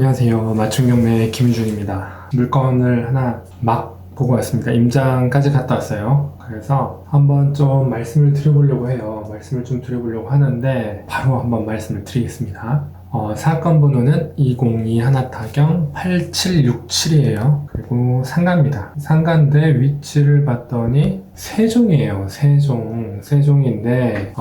안녕하세요. 맞춤경매 김유준입니다. 물건을 하나 막 보고 왔습니다. 임장까지 갔다 왔어요. 그래서 한번 좀 말씀을 드려보려고 해요. 말씀을 좀 드려보려고 하는데 바로 한번 말씀을 드리겠습니다. 사건 번호는 202 하나타경 8767이에요. 그리고 상가입니다. 상가인데 위치를 봤더니 세종이에요. 세종인데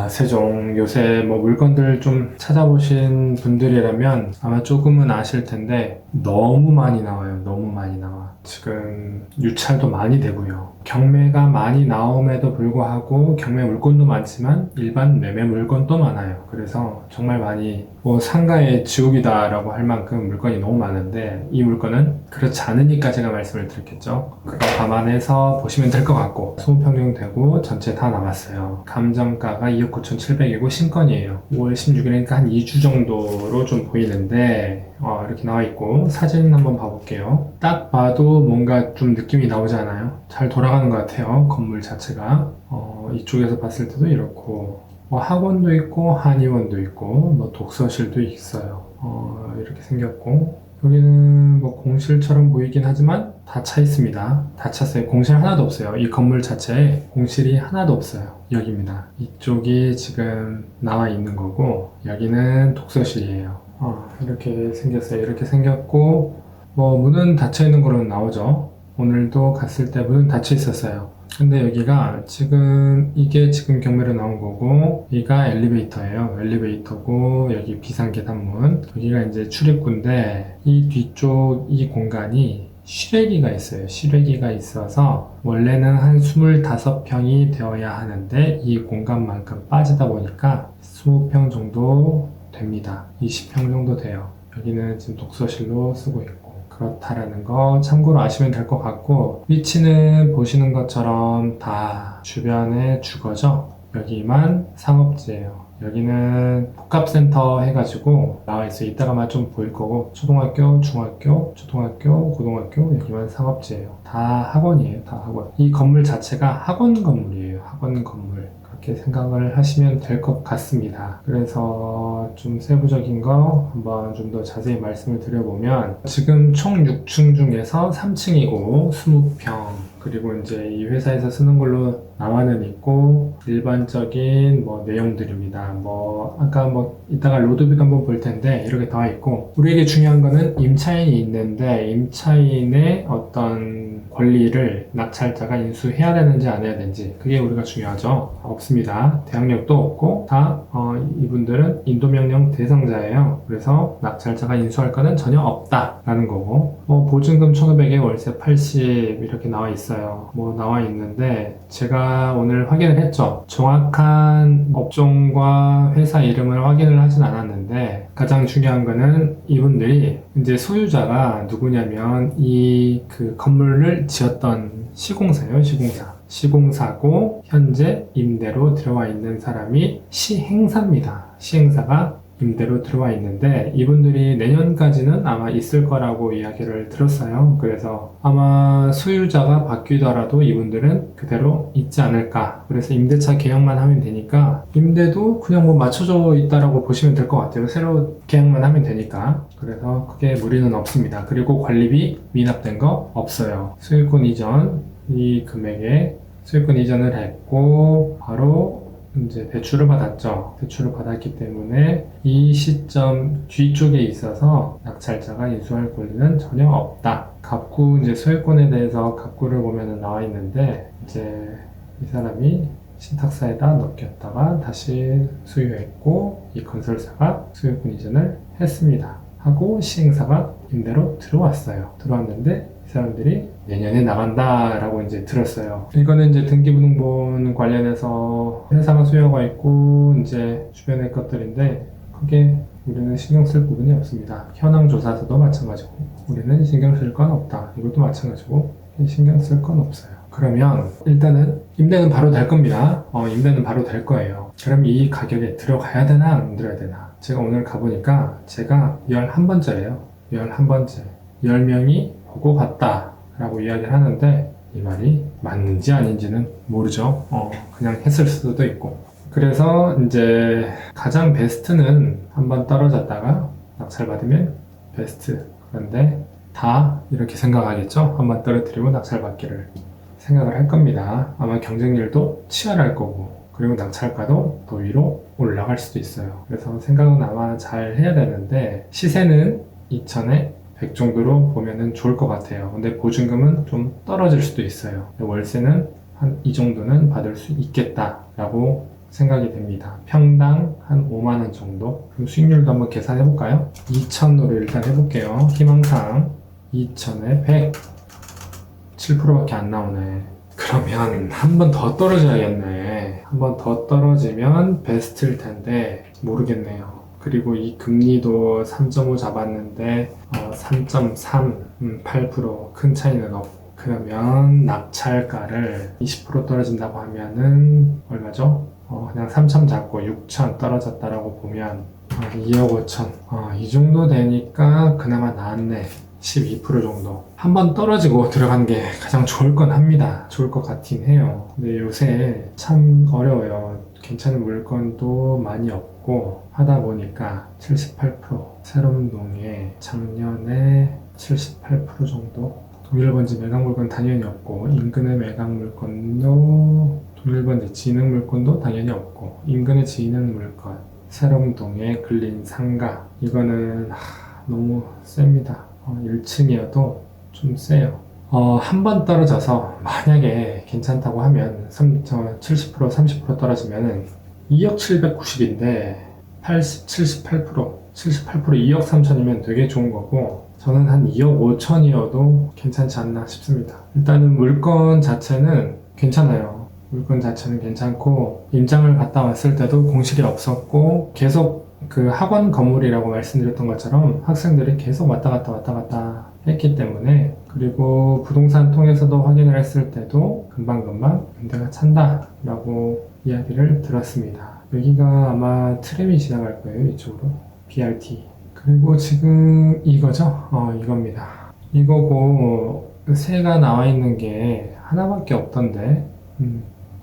세종 요새 뭐 물건들 좀 찾아보신 분들이라면 아마 조금은 아실 텐데 너무 많이 나와요. 너무 많이 나와. 지금 유찰도 많이 되고요. 경매가 많이 나옴에도 불구하고 경매 물건도 많지만 일반 매매 물건도 많아요. 그래서 정말 많이 상가의 지옥이다라고 할 만큼 물건이 너무 많은데 이 물건은 그렇지 않으니까 제가 말씀을 드렸겠죠. 그거 감안해서 보시면 될 것 같고 20평 정도 되고 전체 다 남았어요. 감정가가 2억 9,700이고 신건이에요. 5월 16일이니까 한 2주 정도로 좀 보이는데 이렇게 나와 있고 사진 한번 봐볼게요. 딱 봐도 뭔가 좀 느낌이 나오잖아요. 잘 돌아가는 것 같아요. 건물 자체가 이쪽에서 봤을 때도 이렇고 학원도 있고 한의원도 있고 뭐 독서실도 있어요. 이렇게 생겼고 여기는 뭐 공실처럼 보이긴 하지만 다 차 있습니다. 다 찼어요. 공실 하나도 없어요. 이 건물 자체에 공실이 하나도 없어요. 여기입니다. 이쪽이 지금 나와 있는 거고 여기는 독서실이에요. 이렇게 생겼어요. 이렇게 생겼고 문은 닫혀 있는 거로 나오죠. 오늘도 갔을 때 문은 닫혀 있었어요. 근데 여기가 이게 지금 경매로 나온 거고 여기가 엘리베이터예요. 엘리베이터고 여기 비상계단문, 여기가 이제 출입구인데 이 뒤쪽 이 공간이 실외기가 있어요. 실외기가 있어서 원래는 한 25평이 되어야 하는데 이 공간만큼 빠지다 보니까 20평 정도 됩니다. 20평 정도 돼요. 여기는 지금 독서실로 쓰고 있고 그렇다라는 거 참고로 아시면 될 것 같고 위치는 보시는 것처럼 다 주변에 주거죠. 여기만 상업지예요. 여기는 복합센터 해가지고 나와 있어요. 이따가만 좀 보일 거고 초등학교, 중학교, 초등학교, 고등학교 여기만 상업지예요. 다 학원이에요. 다 학원. 이 건물 자체가 학원 건물이에요. 학원 건물. 그렇게 생각을 하시면 될 것 같습니다. 그래서 좀 세부적인 거 한번 좀 더 자세히 말씀을 드려보면 지금 총 6층 중에서 3층이고 20평 그리고 이제 이 회사에서 쓰는 걸로 나와는 있고 일반적인 내용들입니다. 아까 이따가 로드뷰 한번 볼 텐데 이렇게 나와 있고 우리에게 중요한 거는 임차인이 있는데 임차인의 어떤 권리를 낙찰자가 인수해야 되는지 안 해야 되는지 그게 우리가 중요하죠. 없습니다. 대항력도 없고 다 이분들은 인도명령 대상자예요. 그래서 낙찰자가 인수할 거는 전혀 없다라는 거고 보증금 1,500에 월세 80 이렇게 나와 있어요. 나와 있는데 제가 오늘 확인을 했죠. 정확한 업종과 회사 이름을 확인을 하진 않았는데 가장 중요한 거는 이분들이 이제 소유자가 누구냐면 그 건물을 지었던 시공사예요. 시공사고 현재 임대로 들어와 있는 사람이 시행사입니다. 시행사가 임대로 들어와 있는데 이분들이 내년까지는 아마 있을 거라고 이야기를 들었어요. 그래서 아마 소유자가 바뀌더라도 이분들은 그대로 있지 않을까. 그래서 임대차 계약만 하면 되니까 임대도 그냥 맞춰져 있다라고 보시면 될 것 같아요. 새로 계약만 하면 되니까. 그래서 크게 무리는 없습니다. 그리고 관리비 미납된 거 없어요. 소유권 이전 이 금액에 소유권 이전을 했고 바로 이제 대출을 받았죠. 대출을 받았기 때문에 이 시점 뒤쪽에 있어서 낙찰자가 인수할 권리는 전혀 없다. 갑구 이제 소유권에 대해서 갑구를 보면은 나와 있는데 이제 이 사람이 신탁사에다 넘겼다가 다시 수유했고 이 건설사가 소유권 이전을 했습니다. 하고 시행사가 임대로 들어왔는데 이 사람들이 내년에 나간다라고 이제 들었어요. 이거는 이제 등기부등본 관련해서 회사가 소유하고 있고 이제 주변의 것들인데 크게 우리는 신경 쓸 부분이 없습니다. 현황 조사서도 마찬가지고 우리는 신경 쓸 건 없다. 이것도 마찬가지고 신경 쓸 건 없어요. 그러면 일단은 임대는 바로 될 겁니다. 임대는 바로 될 거예요. 그럼 이 가격에 들어가야 되나 안 들어야 되나? 제가 오늘 가보니까 제가 11번째예요. 11번째. 10명이 보고 갔다 라고 이야기를 하는데 이 말이 맞는지 아닌지는 모르죠. 그냥 했을 수도 있고. 그래서 이제 가장 베스트는 한번 떨어졌다가 낙찰받으면 베스트. 그런데 다 이렇게 생각하겠죠? 한번 떨어뜨리고 낙찰받기를 생각을 할 겁니다. 아마 경쟁률도 치열할 거고, 그리고 낙찰가도 더 위로 올라갈 수도 있어요. 그래서 생각은 아마 잘 해야 되는데, 시세는 2천에 100 정도로 보면은 좋을 것 같아요. 근데 보증금은 좀 떨어질 수도 있어요. 월세는 한 이 정도는 받을 수 있겠다라고 생각이 됩니다. 평당 한 5만원 정도. 그럼 수익률도 한번 계산해 볼까요? 2천으로 일단 해볼게요. 희망상 2천에 100, 7%밖에 안 나오네. 그러면 한 번 더 떨어져야겠네. 한 번 더 떨어지면 베스트일 텐데 모르겠네요. 그리고 이 금리도 3.5 잡았는데 3.3, 8% 큰 차이는 없고, 그러면 낙찰가를 20% 떨어진다고 하면은 얼마죠? 그냥 3천 잡고 6천 떨어졌다라고 보면 2억 5천. 이 정도 되니까 그나마 나았네. 12% 정도. 한번 떨어지고 들어간 게 가장 좋을 건 합니다. 좋을 것 같긴 해요. 근데 요새 참 어려워요. 괜찮은 물건도 많이 없고 하다 보니까 78%. 새롬동에 작년에 78% 정도. 동일번지 매각 물건 당연히 없고, 인근의 매각 물건도, 동일번지 진흥 물건도 당연히 없고, 인근의 진흥 물건, 새롬동의 근린 상가, 이거는 너무 셉니다. 1층이어도 좀 세요. 한 번 떨어져서 만약에 괜찮다고 하면 70%, 30% 떨어지면은 2억 790인데 80, 78%, 2억 3천이면 되게 좋은 거고, 저는 한 2억 5천이어도 괜찮지 않나 싶습니다. 일단은 물건 자체는 괜찮아요. 물건 자체는 괜찮고, 임장을 갔다 왔을 때도 공실이 없었고, 계속 그 학원 건물이라고 말씀드렸던 것처럼 학생들이 계속 왔다 갔다 했기 때문에, 그리고 부동산 통해서도 확인을 했을 때도 금방금방 임대가 찬다 라고 이야기를 들었습니다. 여기가 아마 트램이 지나갈 거예요. 이쪽으로 BRT. 그리고 지금 이거죠? 이겁니다. 이거고 새가 나와 있는 게 하나밖에 없던데,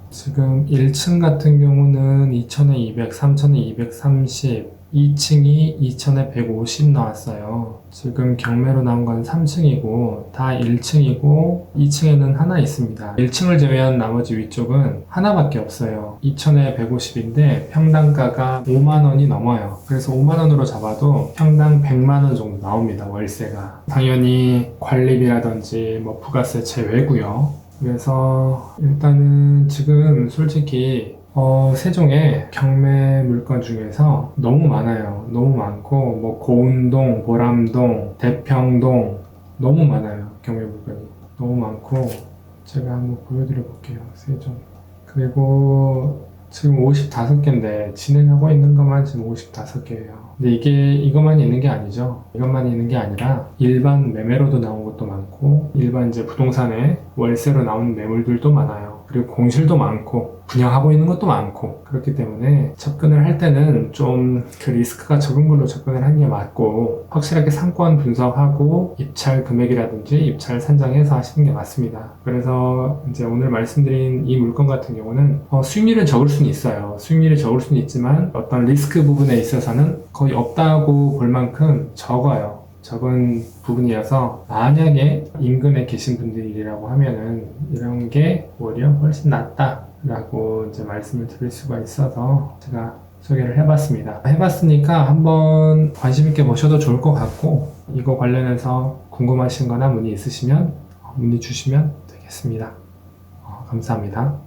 지금 1층 같은 경우는 2천에 200, 3천에 230, 2층이 2천에 150 나왔어요. 지금 경매로 나온 건 3층이고 다 1층이고 2층에는 하나 있습니다. 1층을 제외한 나머지 위쪽은 하나밖에 없어요. 2천에 150인데 평당가가 5만원이 넘어요. 그래서 5만원으로 잡아도 평당 100만원 정도 나옵니다. 월세가. 당연히 관리비라든지 뭐 부가세 제외고요. 그래서 일단은 지금 솔직히 세종에 경매 물건 중에서 너무 많아요. 너무 많고, 뭐 고운동, 보람동, 대평동 너무 많아요. 경매 물건이 너무 많고, 제가 한번 보여드려 볼게요. 세종. 그리고 지금 55개인데 진행하고 있는 것만 지금 55개예요. 근데 이것만 있는 게 아니죠. 이것만 있는 게 아니라 일반 매매로도 나온 것도 많고, 일반 이제 부동산에 월세로 나온 매물들도 많아요. 그리고 공실도 많고, 분양하고 있는 것도 많고, 그렇기 때문에 접근을 할 때는 좀 그 리스크가 적은 걸로 접근을 하는 게 맞고, 확실하게 상권 분석하고 입찰 금액이라든지 입찰 산정해서 하시는 게 맞습니다. 그래서 이제 오늘 말씀드린 이 물건 같은 경우는 수익률은 적을 수는 있어요. 수익률이 적을 수는 있지만 어떤 리스크 부분에 있어서는 거의 없다고 볼 만큼 적어요. 적은 부분이어서 만약에 인근에 계신 분들이라고 하면은 이런 게 오히려 훨씬 낫다 라고 이제 말씀을 드릴 수가 있어서 제가 소개를 해봤습니다. 해봤으니까 한번 관심 있게 보셔도 좋을 것 같고, 이거 관련해서 궁금하신 거나 문의 있으시면 문의 주시면 되겠습니다. 감사합니다.